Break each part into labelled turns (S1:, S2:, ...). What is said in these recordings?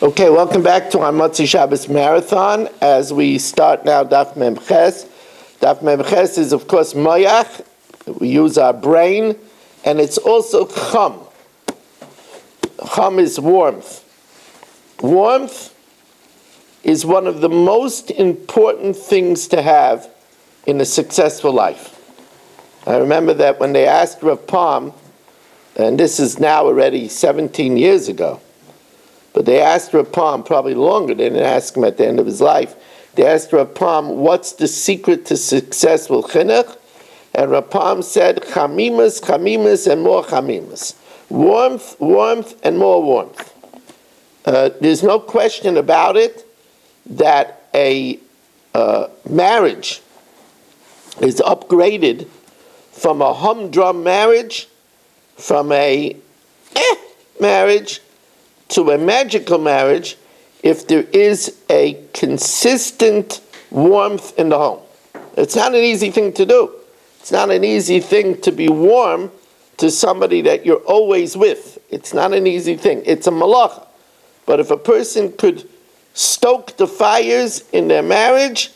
S1: Okay, welcome back to our Motzi Shabbos Marathon as we start now Daf Mem Ches. Daf Mem Ches is, of course, Moyach. We use our brain, and it's also Chum. Chum is warmth. Warmth is one of the most important things to have in a successful life. I remember that when they asked Rav Palm, and this is now already 17 years ago, but they asked Rav Palm, probably longer, they didn't ask him at the end of his life, they asked Rav Palm, what's the secret to successful chinuch? And Rav Palm said, chamimus, chamimus, and more chamimus. Warmth, warmth, and more warmth. There's no question about it that a marriage is upgraded from a humdrum marriage, from a marriage, to a magical marriage if there is a consistent warmth in the home. It's not an easy thing to do. It's not an easy thing to be warm to somebody that you're always with. It's not an easy thing. It's a malacha. But if a person could stoke the fires in their marriage,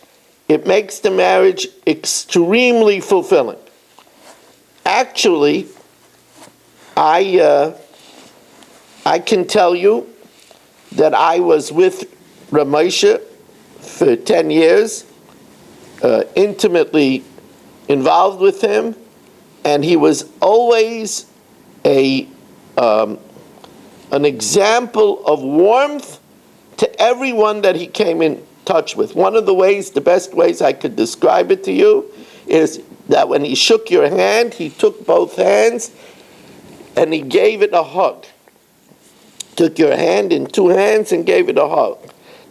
S1: it makes the marriage extremely fulfilling. Actually, I can tell you that I was with Rav Moshe for 10 years, intimately involved with him, and he was always an example of warmth to everyone that he came in touch with. One of the best ways I could describe it to you is that when he shook your hand, he took both hands and he gave it a hug. Took your hand in two hands and gave it a hug.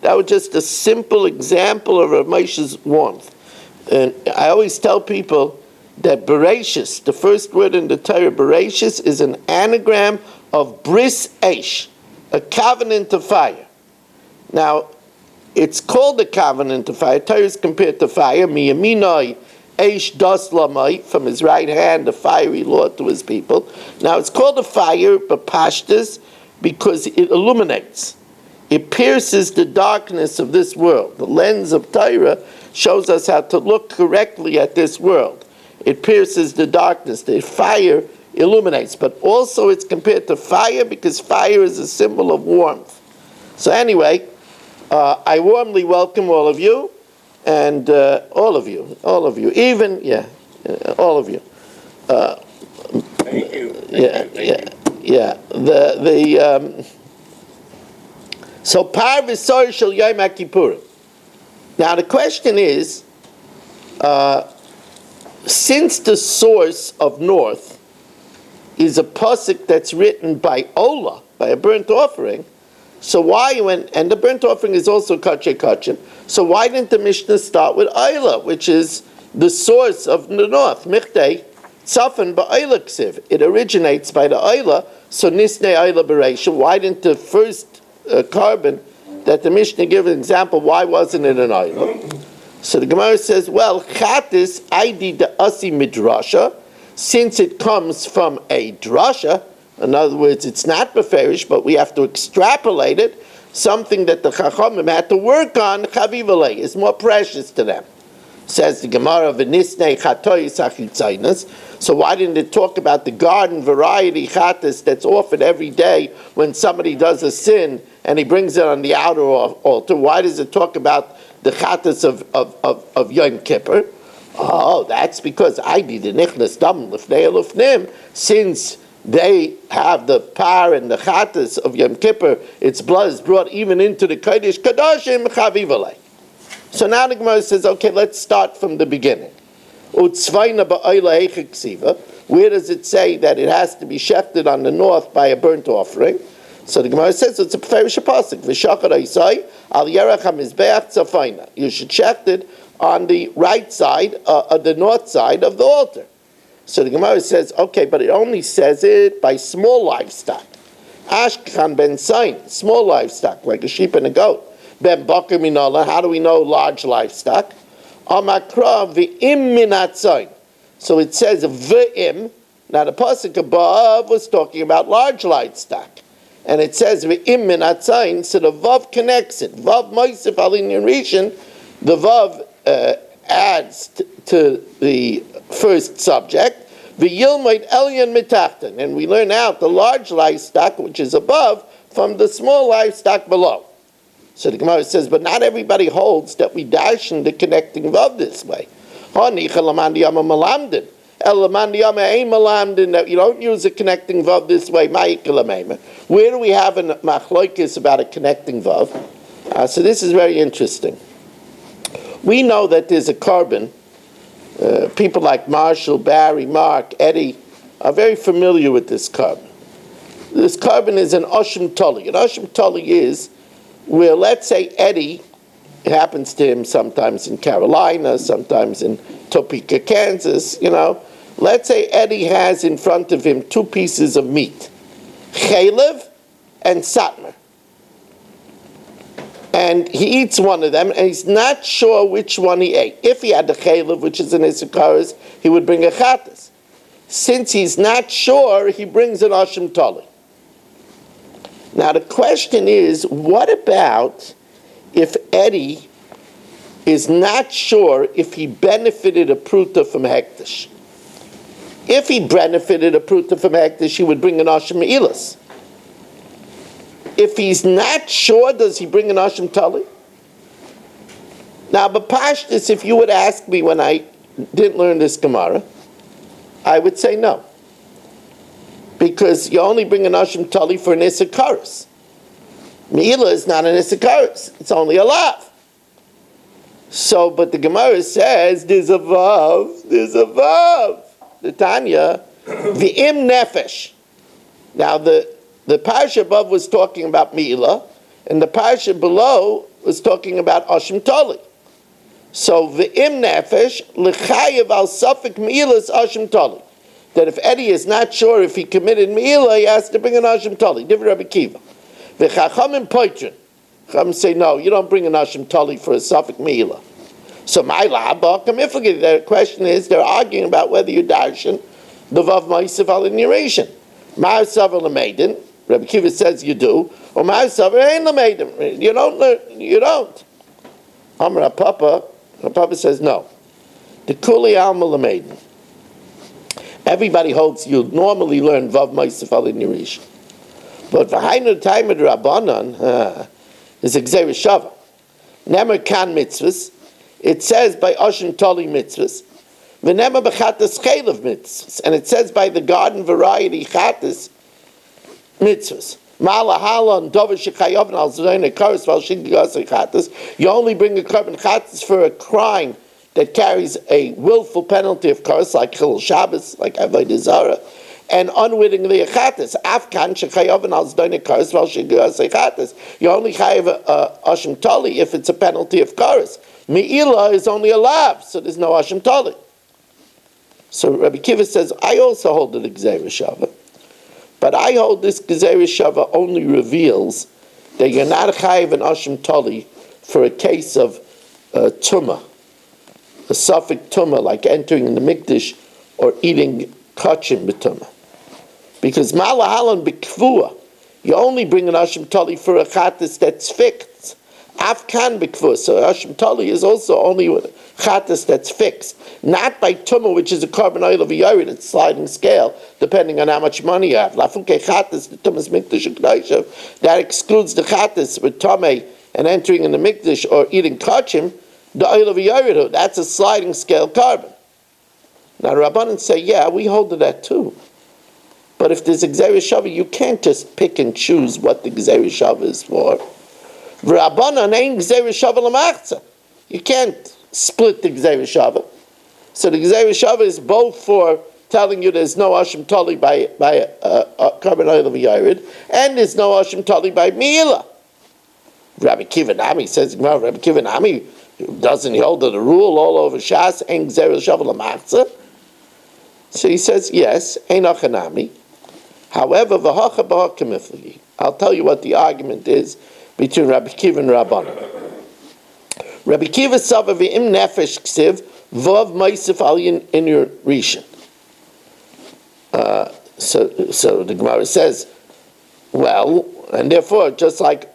S1: That was just a simple example of Rav Moshe's warmth. And I always tell people that Bereshis, the first word in the Torah, Bereshis, is an anagram of Bris Eish, a covenant of fire. Now, it's called a covenant of fire. Torah is compared to fire. Miyaminoi Eish das lamai, from his right hand, a fiery law to his people. Now, it's called a fire, but pashtas, because it illuminates. It pierces the darkness of this world. The lens of Torah shows us how to look correctly at this world. It pierces the darkness. The fire illuminates. But also it's compared to fire because fire is a symbol of warmth. So anyway, I warmly welcome all of you, and all of you, all of you. Thank you. Yeah. So Par V'Sor Shel Yom HaKippurim. Now the question is, since the source of north is a pasuk that's written by Ola, by a burnt offering, so why and the burnt offering is also Kachay Kachim, so why didn't the Mishnah start with Ola, which is the source of the north? Michtei Tzafan ba'Ola Ksiv. It originates by the Ola, so Nisnei Ola Bereisha. Why didn't the first carbon that the Mishnah gives an example, why wasn't it an Ola? So the Gemara says, well, Chatis Aidi the Asi Midrasha, since it comes from a drasha, in other words, it's not beferish, but we have to extrapolate it, something that the Chachamim had to work on, Chavivalei, is more precious to them. Says the Gemara, V'nisnei chatois achitzainas. So why didn't it talk about the garden variety chatas that's offered every day when somebody does a sin and he brings it on the outer altar? Why does it talk about the chatas of Yom Kippur? Oh, that's because I did the nichnas dam lifnei lifnim. Since they have the par and the chatas of Yom Kippur, its blood is brought even into the Kodesh Kadoshim Chavivalei. So now the Gemara says, okay, let's start from the beginning. Where does it say that it has to be shefted on the north by a burnt offering? So the Gemara says it's a Peferish pasuk. You should sheft it on the right side, the north side of the altar. So the Gemara says, okay, but it only says it by small livestock. Ashkan ben sain, small livestock, like a sheep and a goat. Ben bakar minala, how do we know large livestock? Amakra v'im minat sain. So it says v'im. Now the pasuk above was talking about large livestock. and it says ve'im min atzayin, so the vav connects it. Vav moisef alin rishon, the vav adds to the first subject. V'yilmoid elyon mitachton, and we learn out the large livestock which is above from the small livestock below. So the Gemara says, but not everybody holds that we darshan the connecting vav this way. That you don't use a connecting vav this way. Where do we have a machloikis about a connecting vav? So this is very interesting. We know that there's a carbon. People like Marshall, Barry, Mark, Eddie are very familiar with this carbon. This carbon is an Oshim Toli. An Oshim Toli is where, let's say, Eddie, it happens to him sometimes in Carolina, sometimes in Topeka, Kansas, Let's say Eddie has in front of him two pieces of meat, chaylev and satmer. And he eats one of them, and he's not sure which one he ate. If he had the chaylev, which is an isikaris, he would bring a chatas. Since he's not sure, he brings an ashim tali. Now the question is, what about if Eddie is not sure if he benefited a pruta from hektish? If he benefited a pruta from hektish, he would bring an ashim me'ilas. If he's not sure, does he bring an ashim tali? Now, b'pashtus, if you would ask me when I didn't learn this Gemara, I would say no. Because you only bring an ashim tali for an isikaris. Me'ilah is not an isikaris. It's only a lav. So, but the Gemara says, there's a vav. The Tanya, v'im nefesh. Now, the parsha above was talking about Me'ilah, and the parsha below was talking about Ashim Toli. So, v'im nefesh, l'chayev al safek Me'ilas Ashim Toli. That if Eddie is not sure if he committed Me'ilah, he has to bring an Ashim Toli. Different Rabbi Kiva. V'chachamim poitrin. Chacham say, no, you don't bring an Ashim Toli for a safek Me'ilah. So the question is, they're arguing about whether you darshan the vav ma'asav al narration. Ma'asav al maiden, Rabbi Kiva says you do, or ma'asav ain't la maiden. You don't. Amar Papa says no. The kuli alma la maiden. Everybody holds you normally learn vav ma'asav al narration, but v'hainu time of Rabbanan is a gzeira shava. Nemer kan mitzvahs. It says by Ashim Toli mitzvahs, v'nema b'chatas chaylev mitzvahs, and it says by the garden variety chatas mitzvahs. Ma'alahalon dover shechayovn al zrein kares val shiggasei chatas. You only bring a carbon chatas for a crime that carries a willful penalty of course, like Chilul Shabbos, like Avodah Zarah, and unwittingly a chatas. Afkan shechayovn al zrein kares val shiggasei chatas. You only chayav Ashim Toli if it's a penalty of course. Me'ilah is only a lav, so there's no Ashim Tali. So Rabbi Kiva says, I also hold the Gzeira Shava, but I hold this Gzeira Shava only reveals that you're not chayiv an Ashim Tali for a case of tumah, a suffix tumah, like entering the mikdash or eating kachim b'tumah. Because malahalan b'kvua, you only bring an Ashim Tali for a chatas that's fixed. Afkan b'kvus. So Ashim Tali is also only with chatas that's fixed, not by tumah, which is a carbon oil of a yarid, it's sliding scale, depending on how much money you have. Lafunke chatas, the tumah's mikdash ukdaishav, that excludes the chatas with tameh and entering in the mikdash or eating kachim, the oil of a yarid, that's a sliding scale carbon. Now Rabbanan say, yeah, we hold to that too. But if there's a Gzeira Shava, you can't just pick and choose what the Gzeira Shava is for. Rabbanan ain't Gzeira Shava l'machza. You can't split the Gzeira Shava. So the Gzeira Shava is both for telling you there's no Ashim Tali by carbon oil of a yarid, and there's no Ashim Tali by Me'ilah. Rabbi Kiva Nami says, Rabbi Kiva Nami doesn't hold the rule all over Shas, ain't Gzeira Shava l'machza. So he says, yes, ain't achanami. However, v'hacha b'hacha miflagi. I'll tell you what the argument is between Rabbi Kiva and Rabbanan. Rabbi Kiva sava v'im nefesh ksiv vav ma'asif alin in your rishon. So the Gemara says, well, And therefore, just like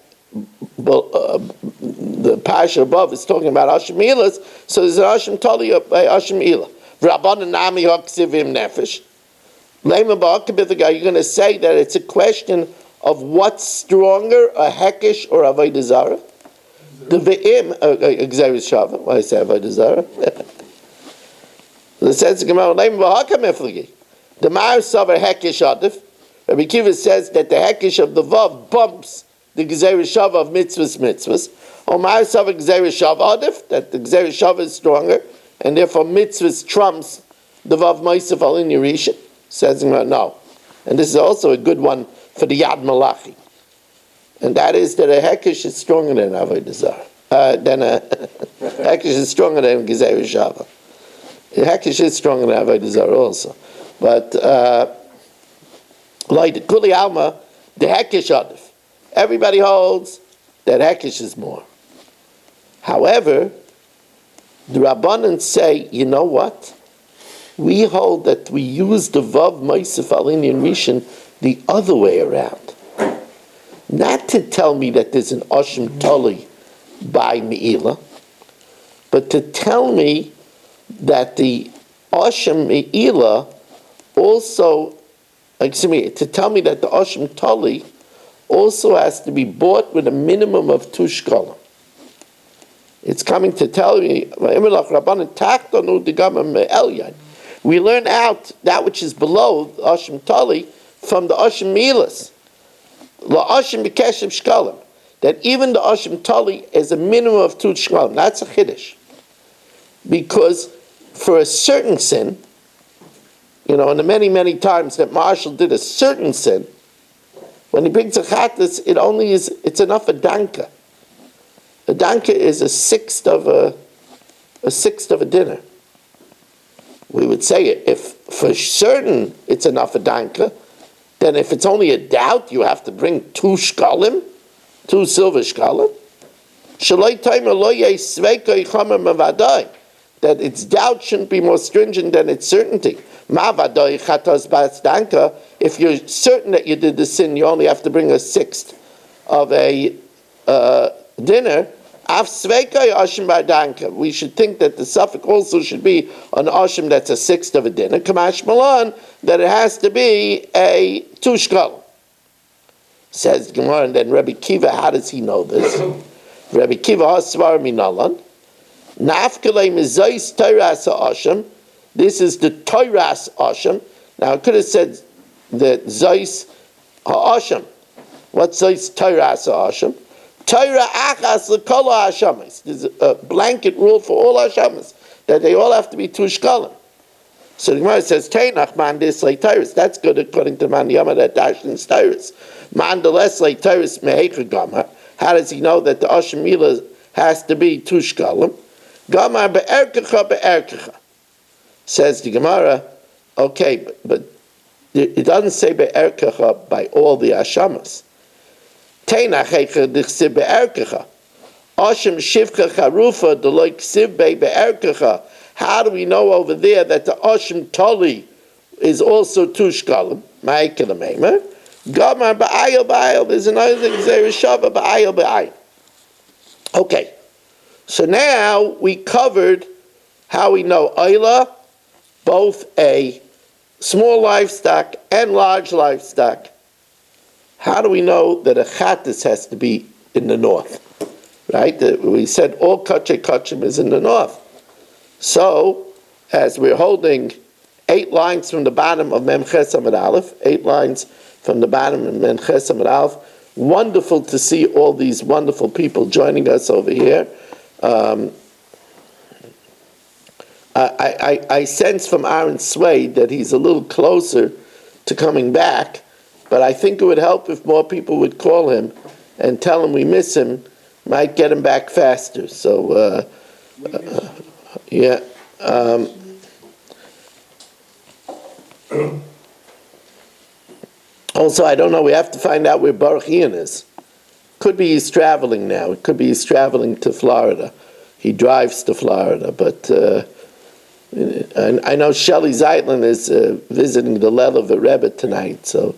S1: the parasha above is talking about Ashim Ilas, so there's an Ashim Tali by Ashim Ilah. Rabban Nami Haksivim Nefesh. Lema Ba'akabith, you're going to say that it's a question of what's stronger, a Hekesh or Avodah Zarah? The Ve'im, Gzeirus Shava. Why I say Avodah Zarah? The sense of Gemara, Lema Ba'akamifligi. The Mar Savar Hekesh Adif. Rabbi Kiva says that the Hekesh of the Vav bumps the Gzeirus Shava of mitzvahs. Omar Savar Gzeirus Shava Adif, that the Gzeirus Shava is stronger, and therefore mitzvahs trumps the Vav Ma'aseh Alin Yerisha. Says no. And this is also a good one for the Yad Malachi. And that is that a Hekesh is stronger than Avodah Zarah. Then a Hekesh is stronger than Gzeirus Shava. A Hekesh is stronger than Avodah Zarah also. But like the Kuli Alma, the Hekesh Adif. Everybody holds that Hekesh is more. However, the Rabbanan say, you know what? We hold that we use the Vav Ma'aseh Alin Rishon the other way around. Not to tell me that there's an Ashim Tali by Me'ilah, but to tell me that the Ashim Me'ilah also, to tell me that the Ashim Tali also has to be bought with a minimum of 2 shkalim. It's coming to tell me, we learn out that which is below the Ashim Tali from the Ashim Milas. La'ashim b'keshem shkalim. That even the Ashim Tali is a minimum of 2 shkalim. That's a chiddush. Because for a certain sin, and the many, many times that Marshall did a certain sin, when he brings a chattas, it's enough a danka. A danka is a sixth of a dinner. We would say if for certain it's enough a danka, then if it's only a doubt, you have to bring 2 shkalim, 2 silver shkalim. That its doubt shouldn't be more stringent than its certainty. If you're certain that you did the sin, you only have to bring a sixth of a dinner. We should think that the suffix also should be an ashim that's a sixth of a dinner. Kamash Malan, that it has to be a 2 shkalim. Says Gemara, and then Rabbi Kiva, how does he know this? Rabbi Kiva hasvar minalan. Nafkalei mizais teiras ha'ashim. This is the teiras ashim. Now I could have said that zais ha'ashim. What's zais teiras ha'ashim? Teira achas l'kol ha'ashamis. There's a blanket rule for all hashamis that they all have to be 2 shkalim. So the Gemara says, Teinach man this like teiras. That's good according to Man Yama that Dashin's teiras. Man the less like teiras mehecha gamar. How does he know that the ashim milah has to be 2 shkalim? Gamar be'erkecha be'erkecha. Says the Gemara, okay, but it doesn't say be'erkecha by all the hashamas. Teinach dichsib be'erkecha. Ashim shivcha charufa deloy ksiv be'erkecha. How do we know over there that the Ashim Tali is also 2 shkalim? Ma'ikel meimer. Gamar ba'ayel ba'ayel. There's another thing, Gzeirus Shava ba'ayel ba'ayel. Okay, so now we covered how we know Ayla, both a small livestock and large livestock. How do we know that a chattis has to be in the north? Right? We said all kachim is in the north. So, as we're holding 8 lines from the bottom of Memches Amud Aleph, 8 lines from the bottom of Memches Amud Aleph, wonderful to see all these wonderful people joining us over here. I sense from Aaron Swade that he's a little closer to coming back, but I think it would help if more people would call him and tell him we miss him, might get him back faster. So, yeah. Also, I don't know, we have to find out where Baruch Ian is. Could be he's traveling now. It could be he's traveling to Florida. He drives to Florida, but I know Shelley Zeitlin is visiting the Lelev Rebbe tonight, so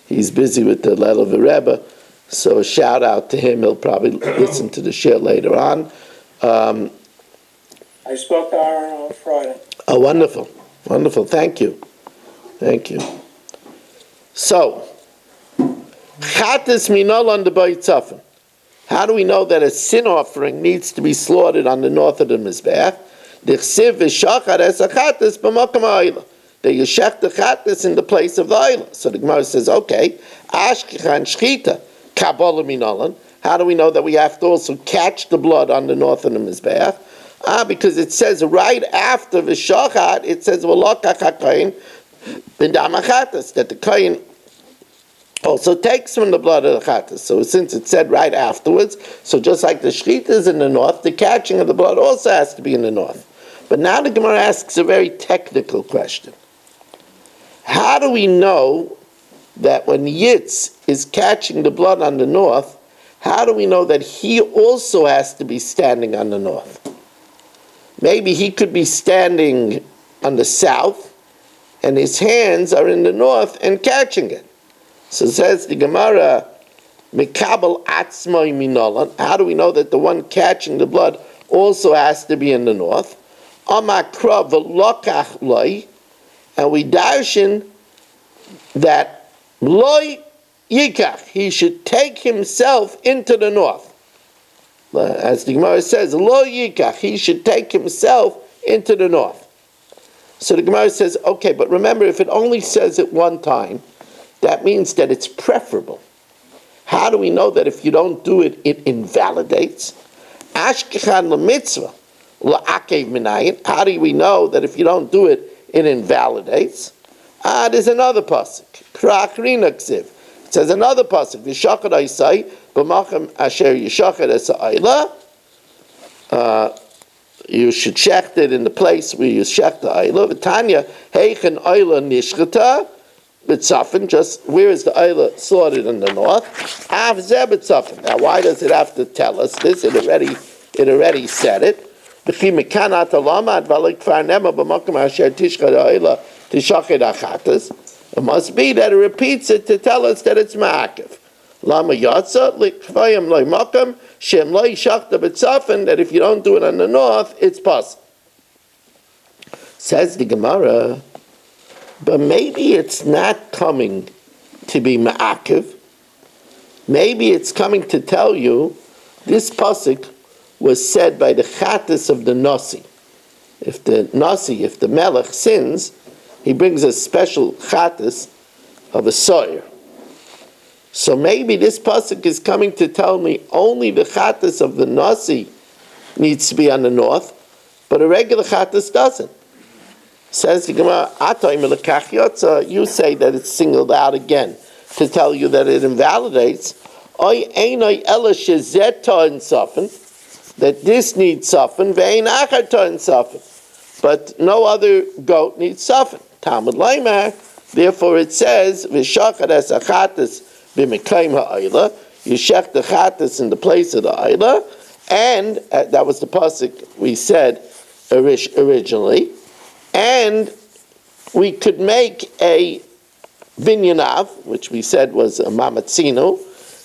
S1: he's busy with the Lelev Rebbe. So a shout out to him. He'll probably listen to the share later on.
S2: I spoke to Aaron on Friday.
S1: Oh, wonderful. Wonderful. Thank you. Thank you. So, Chatas minol on the Baitzafim. How do we know that a sin offering needs to be slaughtered on the north of the Mizbeach? Dichsiv v'shachar es achatas b'makam ha'ayla. That you shech the chatas in the place of the ayla. So the Gemara says, okay, ashkechan shchita kabbalah minolan. How do we know that we have to also catch the blood on the north of the Mizbeach? Because it says right after v'shachar, it says v'lokach ha'kohen b'dam achatas, that the kohen also takes from the blood of the chatas. So since it said right afterwards, so just like the shechita is in the north, the catching of the blood also has to be in the north. But now the Gemara asks a very technical question. How do we know that when Yitz is catching the blood on the north, how do we know that he also has to be standing on the north? Maybe he could be standing on the south, and his hands are in the north and catching it. So says the Gemara, Mikabel atzmoi minolan. How do we know that the one catching the blood also has to be in the north? Amakra v'lokach loy, and we darshan that loy yikach, he should take himself into the north. As the Gemara says, loy yikach, he should take himself into the north. So the Gemara says, okay, but remember, if it only says it one time, that means that it's preferable. How do we know that if you don't do it, it invalidates? Ashkechan l'mitzvah la'akev minayin. How do we know that if you don't do it, it invalidates? There's another pasuk. Kra'achrina ksiv. It says another pasuk. V'shachar aisai b'machem asher yishachar es ha'ayla. You should shecht it in the place where you shecht the ayla. V'tanya heichen ayla nishchata. B'tzafin, just where is the ayla slaughtered in the north? Av zeh b'tzafin. Now, why does it have to tell us this? It already said it. B'chi mekanat alamad v'alik kfar nema b'makom asher tishchad ayla tishachid achatas. It must be that it repeats it to tell us that it's ma'akev. Lama yatsa likfayim loy makom shem loy shachta b'tzafin, that if you don't do it on the north, it's possible. Says the Gemara, but maybe it's not coming to be ma'akev. Maybe it's coming to tell you this pasuk was said by the chatas of the nasi. If the melech sins, he brings a special chatas of a soyer. So maybe this pasuk is coming to tell me only the chatas of the nasi needs to be on the north, but a regular chatas doesn't. Says the Gemara, you say that it's singled out again to tell you that it invalidates. That this needs soften, but no other goat needs soften. Talmud Laimar, therefore it says, V'shachar es achatas b'mekayim ha'ayla, you shech the chatas in the place of the ayla, and that was the pasuk we said originally. And we could make a binyanav, which we said was a mamatzino,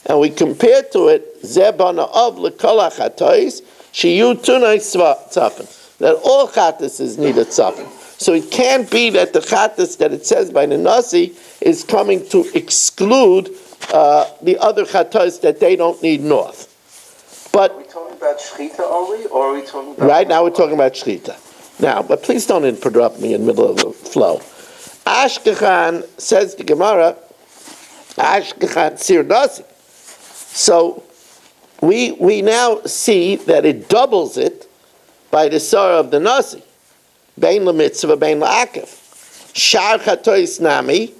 S1: and we compared to it zebana of lekol hachatois shiyu tunai tzafin, that all chatas needed tzafin. So it can't be that the chatas that it says by the nasi is coming to exclude the other chatos that they don't need north. But
S2: are we talking about shechita only, or are we talking about...
S1: Right now we're talking about shechita. Now, but please don't interrupt me in the middle of the flow. Ashkechan, says the Gemara, Ashkechan sir nasi. So we now see that it doubles it by the sorrow of the nasi. Bein lemitzvah, bein la'akev. Shar chatois nami,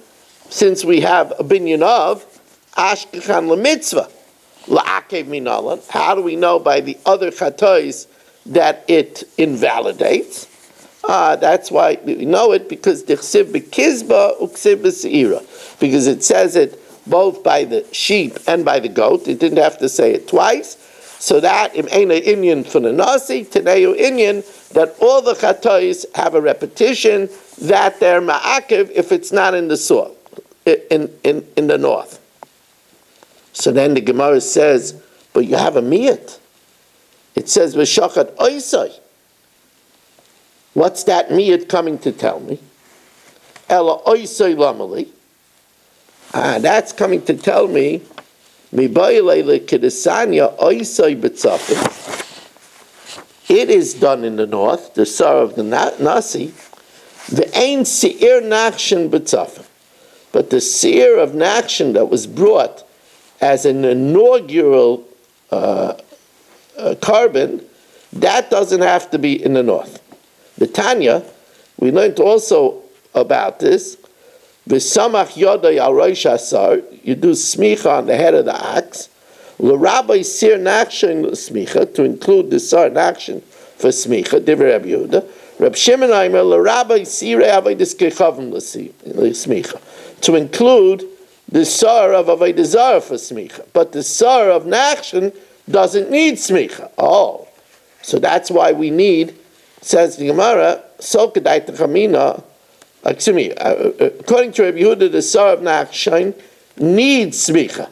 S1: since we have a binyan of, Ashkechan lemitzvah, la'akev minalan. How do we know by the other chatois that it invalidates? That's why we know it, because dichsiv b'kizba uksiv b'seira, because it says it both by the sheep and by the goat. It didn't have to say it twice. So that im ein inyan for the nasi, tneu inyan, that all the chatois have a repetition that they're ma'akev if it's not in the soil, in the north. So then the Gemara says, but you have a miyat. It says, v'shachat oisai. What's that miyat coming to tell me? Ela oisai lamali. That's coming to tell me, mibayle lekidesanya oisai b'tzafin. It is done in the north, the sar of the nasi. The ain seir nakshin b'tzafin. But the seir of nakshin that was brought as an inaugural carbon, that doesn't have to be in the north. The Tanya, we learned also about this. V'samach yodai al rosh hasar, you do smicha on the head of the ox. L'rabbi sir nakshin smicha, to include the sar nakshin for smicha, divrei Rabbi Yehuda. Reb Shimon Aimer l'rabbi sirei avodas kechavim l'smicha, to include the sar of avodah zarah for smicha, but the sar of nakshin doesn't need smicha. Oh, so that's why we need. Says the Gemara, so kedai techamina. Excuse me. According to Rabbi Yehuda, the sar of nakshin needs smicha.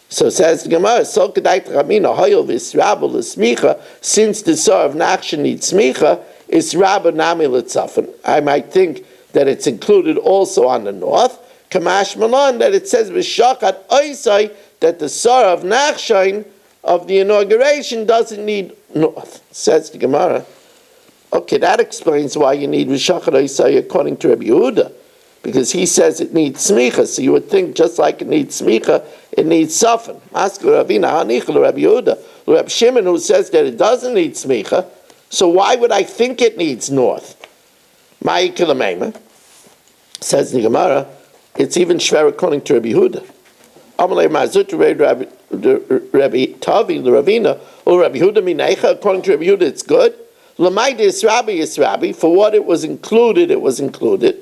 S1: So says the Gemara, so kedai techamina hayol v'israbel l'smicha. Since the sar of nakshin needs smicha, is rabba nami l'tzafin. I might think that it's included also on the north. Kamash Malan, that it says v'shachat oisai, that the sar of nakshin of the inauguration doesn't need north. Says the Gemara. Okay, that explains why you need v'shachat oisai according to Rabbi Yehuda, because he says it needs smicha. So you would think just like it needs smicha, it needs safin. Ask Ravina Hanichel Rabbi Yehuda, Rabbi Shimon, who says that it doesn't need smicha. So why would I think it needs north? Ma'ikil says the Gemara. It's even shver according to Rabbi Yehuda. Amalei Mazut Rabbi Tavi the Ravina or Rabbi Yehuda Minecha. According to Rabbi Yehuda, it's good. L'mayde is Rabbi. For what it was included, it was included.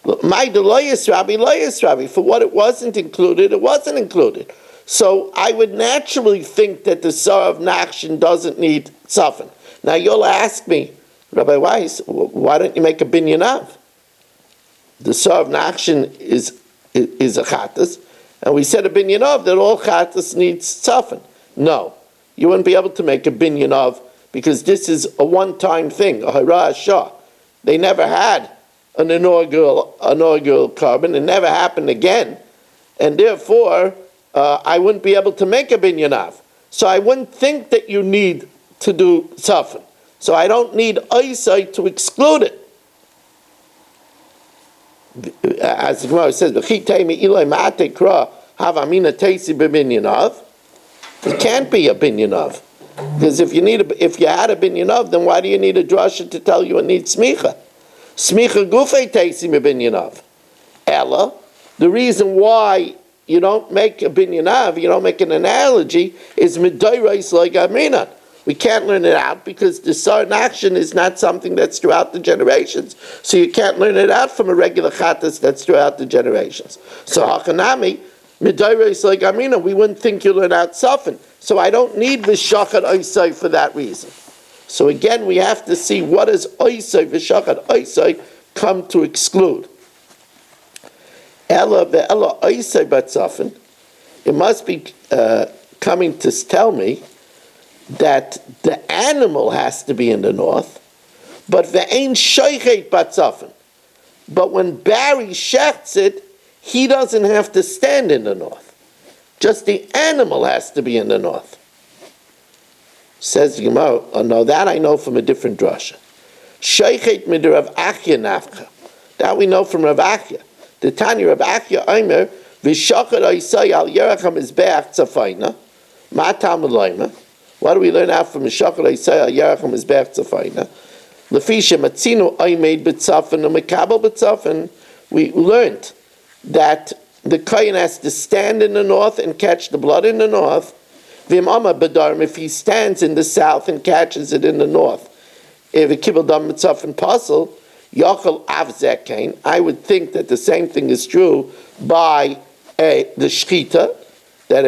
S1: L'mayde lo Rabbi. For what it wasn't included, it wasn't included. So I would naturally think that the sar of nakshin doesn't need safin. Now you'll ask me, Rabbi Weiss, why don't you make a binyan av? The sar of nakshin is a chatas, and we said a binyan av that all chatas needs safin. No, you wouldn't be able to make a binyan av because this is a one-time thing, a hara shah. They never had an inaugural carbon. It never happened again, and therefore I wouldn't be able to make a binyan av. So I wouldn't think that you need to do safin. So I don't need oisai to exclude it. As the Gemara says, it can't be a binyan of, because if you had a binyan of, then why do you need a drasha to tell you it needs smicha? Smicha gufei teisi binyan of. Ella, the reason why you don't make a binyan of, you don't make an analogy, is midayrais like aminan. We can't learn it out because the sar action is not something that's throughout the generations. So you can't learn it out from a regular chatas that's throughout the generations. So hachanami, midayrais like amina, we wouldn't think you learn out safin. So I don't need v'shachat oisai for that reason. So again, we have to see what does oisai, v'shachat oisai come to exclude. Ella ve'ella oisai batzafin, it must be coming to tell me that the animal has to be in the north, but ve'ein shoichet batzafin. But when Barry shechts it, he doesn't have to stand in the north. Just the animal has to be in the north. Says the Gemara, oh no, that I know from a different drasha. Shoichet mid Rav Achya nafcha. That we know from Rav Achya. The Tanya Rav Achya Omer, v'shachat oisai al yeracham mizbeach tzafayna, ma talmud loyma. What do we learn out from Mishachar Isaiah Yerachim Mizbech Tzafayna? Lefisha Matzinu Aymeid B'Tzafin and Mekabel B'Tzafin. We learned that the kohen has to stand in the north and catch the blood in the north. V'im Amar B'Darm, if he stands in the south and catches it in the north. If a Kibbel Dam B'Tzafin Pasel, Yochel Av Zekain. I would think that the same thing is true by the Shechita. That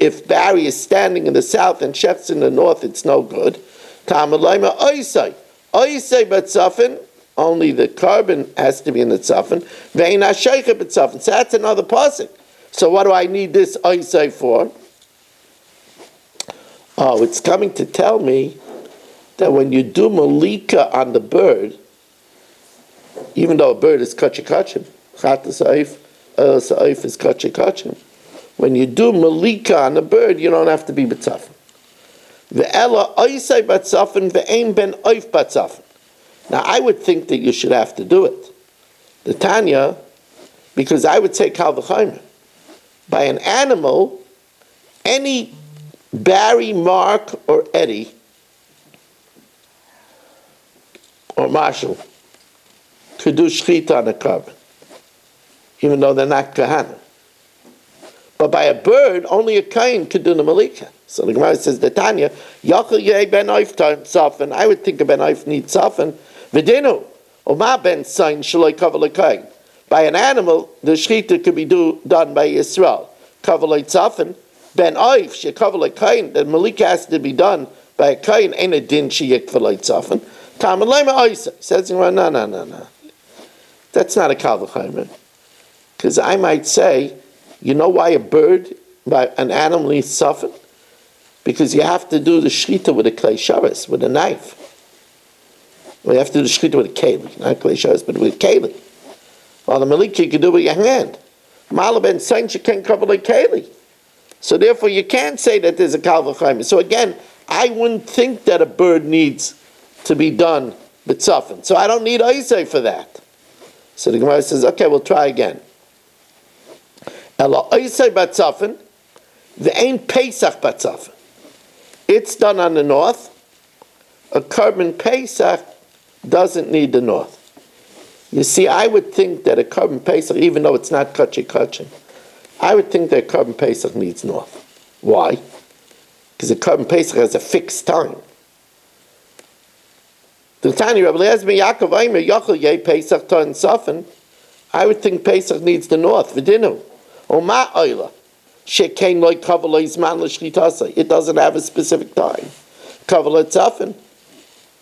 S1: if Barry is standing in the south and Shech's in the north, it's no good. Ta'amalayma oisai. Oisai batzafin, only the carbon has to be in the tzafin. Ve'in ha'sheicha batzafin. So that's another pasuk. So what do I need this oisei for? Oh, it's coming to tell me that when you do malika on the bird, even though a bird is kachikachim, chatas oif, oif is kachikachim, when you do malika on the bird, you don't have to be betzafin. Ve'ela oisei batzafin ve'ein ben oif batzafin. Now I would think that you should have to do it. The Tanya, because I would say kal v'chaymer. By an animal, any Barry, Mark, or Eddie, or Marshall, could do shchita on a carbon, even though they're not kahana. But by a bird, only a kain could do the malika. So the Gemara says, the Tanya, yachal yeh ben oif soften. I would think a ben oif needs soften. V'dinu, or ma ben sain shaloi kaval kain. By an animal, the shchita could be done by Yisrael. Kaval soften. Ben oif she kaval kain. The malika has to be done by a kain. Ain't a din she yekval soften. Tam lema oisa says, no. That's not a kal v'chaymer. Because I might say, you know why a bird, by an animal needs soften? Because you have to do the shchita with a klei shabbos, with a knife. Well, you have to do the shchita with a keli, not klei shabbos, but with a keli. While the malika you can do it with your hand. Mala ben sain she can't cover like keli. So therefore you can't say that there's a kal v'chaymer. So again, I wouldn't think that a bird needs to be done with soften. So I don't need oisei for that. So the Gemara says, okay, we'll try again. Ela oisei batzafen, ve'ein pesach batzafen. It's done on the north. A carbon pesach doesn't need the north. You see, I would think that a carbon pesach, even though it's not kachim, I would think that a carbon pesach needs north. Why? Because a carbon pesach has a fixed time. The Tani Rabbi Eliezer Yaakov Aimer Yachal Yeh Pesach Ton Soften. I would think Pesach needs the north. V'dinu. Oma Oila. Shekein Loi Kavaloi Zman L'Shchitasa. It doesn't have a specific time. Kavaloi Soften.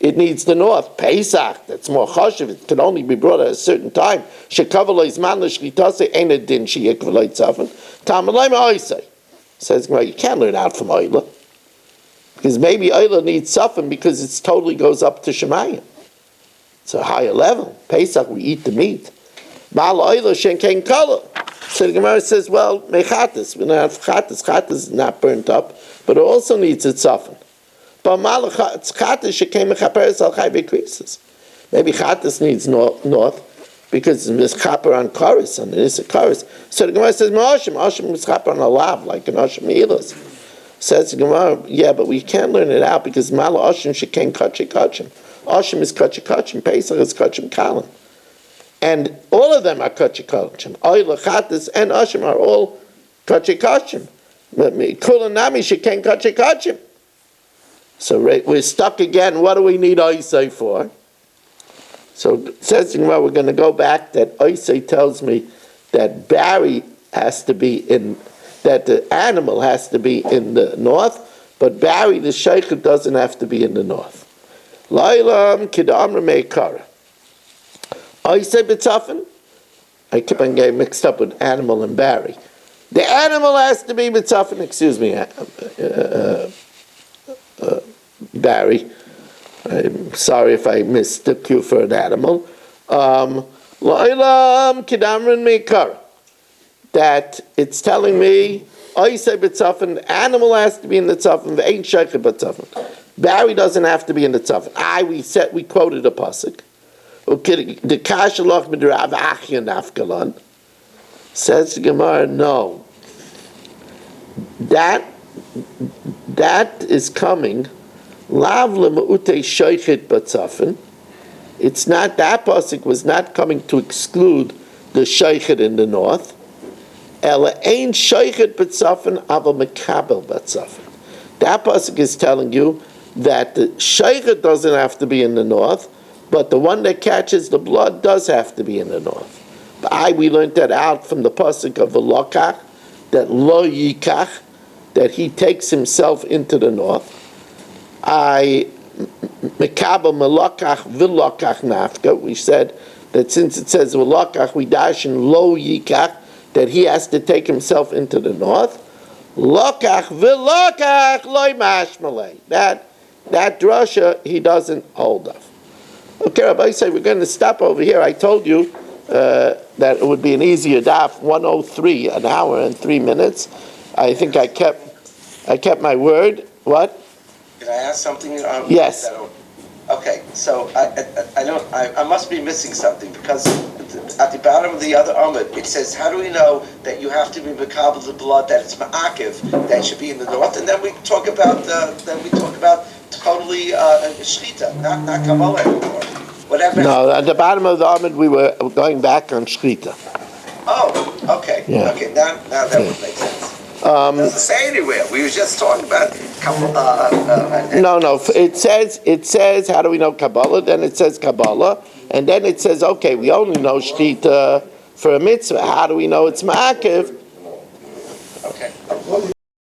S1: It needs the north. Pesach. That's more chashiv. It can only be brought at a certain time. Shekavaloi Zman L'Shchitasa. Ain't a din Sheyeh Kavaloi Soften. Tamalei Ma'oisei. Says, well, you can't learn out from Oila. Because maybe Oila needs soften because it totally goes up to Shemayim. It's a higher level. Pesach, we eat the meat. Baal Oila shenkein kala. So the Gemara says, well, mechatas. We don't have chatas. Chatas is not burnt up, but it also needs it softened. But chatas shekein mechaperes al chai bekrisis. Maybe chatas needs north because it's mischaper on karis, and it is a karis. So the Gemara says, Ma'ashim mischaper on a lav, like an Ashim Eilos. Says the Gemara, yeah, but we can't learn it out because Mala Ashim shekain kachim. Ashim is kachim. Pesach is kachim kalim. And all of them are kachim. Oila, Chatas, and Ashim are all kachim. Kulanami shekain kachim. So we're stuck again. What do we need Oisei for? So it says the Gemara, we're going to go back that Oisei tells me that Barry has to be in, that the animal has to be in the north, but Barry, the sheikh, doesn't have to be in the north. Lailam kidamra meikara. Oisei b'tzafen. I keep on getting mixed up with animal and Barry. The animal has to be b'tzafen. Excuse me, Barry. I'm sorry if I mistook you for an animal. Lailam kidamra meikara. That it's telling me, Oisei b'tzafen, animal has to be in the tzafen, the ain't sheikh b'tzafen. Barry doesn't have to be in the tzafen. We quoted a pasuk. The kashalach midrav achya nafkalan. Says the Gemara, no. That is coming. Lav lema'utei sheikh b'tzafen. It's not, that pasuk was not coming to exclude the sheikh in the north. Ela ein sheichet b'tzafen aval mekabel b'tzafen. That pasuk is telling you that the sheichet doesn't have to be in the north, but the one that catches the blood does have to be in the north. We learned that out from the pasuk of Velokach, that lo yikach, that he takes himself into the north. Mekabel melokach v'lokach nafka. We said that since it says Velokach, we dash in lo yikach, that he has to take himself into the north. Lokach v'lokach loy mashmalei. That drasha he doesn't hold of. Okay, Rabbi say we're going to stop over here. I told you that it would be an easier daf, 103, an hour and 3 minutes. I think I kept my word. What?
S2: Can I ask something?
S1: Yes.
S2: Okay, so I must be missing something because at the bottom of the other Amud it says, how do we know that you have to be mekabel the blood, that it's ma'akiv, that should be in the north, and then we talk about totally shchita, not kabbalah anymore. Whatever.
S1: No, at the bottom of the Amud we were going back on shchita.
S2: Oh, okay.
S1: Yeah.
S2: Okay, now that would make sense. It doesn't say anywhere. We were just talking about
S1: No. It says. How do we know Kabbalah? Then it says Kabbalah, and then it says, okay, we only know shchita for a mitzvah. How do we know it's ma'akiv?
S2: Okay.